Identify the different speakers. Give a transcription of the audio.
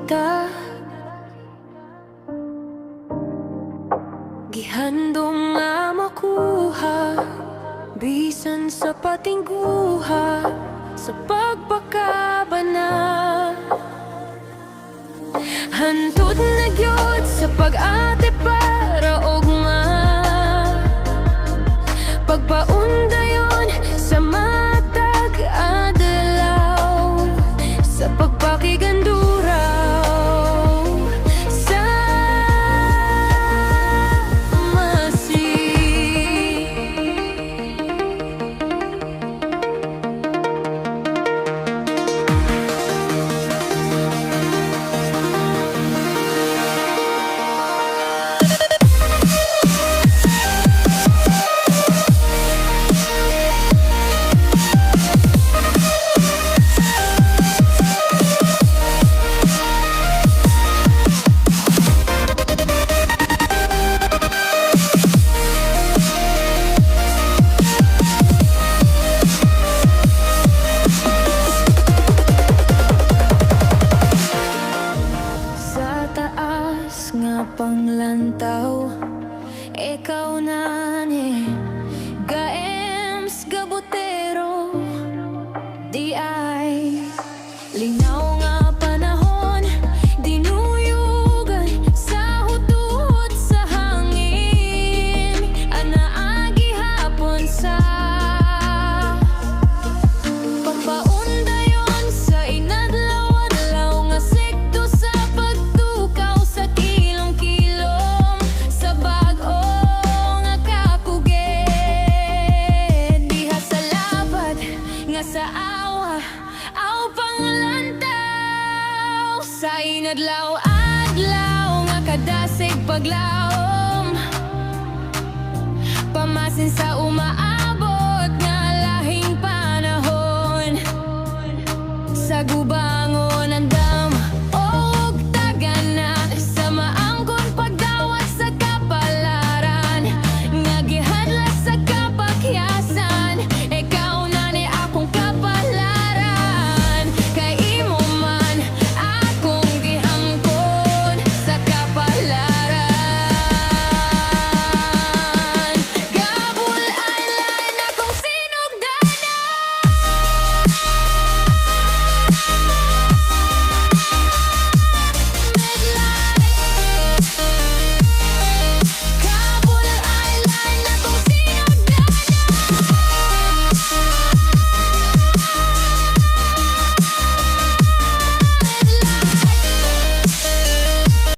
Speaker 1: kita gihandom nga makuha, bisan sa patingguha sa pagpakabana. Hantod na gyud sa pag-ate para ugma, pagpaundayon sa matag adlaw, sa pagpakiganduraw sa nga panglantaw, ikaw na ni gaems gabutero, di ay linaw nga panahon, dinuyugan sa hutot sa hangin, anaagi hapon sa pagpaundayon sa inadlaw-adlaw nga sekto sa pagtukaw sa kilom-kilom sa bag-o nga kakuged, diha sa lapad nga sa awa aw panglantaw sa inadlaw-adlaw nga kadasig paglaom, pamasin sa umaabot nga lahing panahon sa guba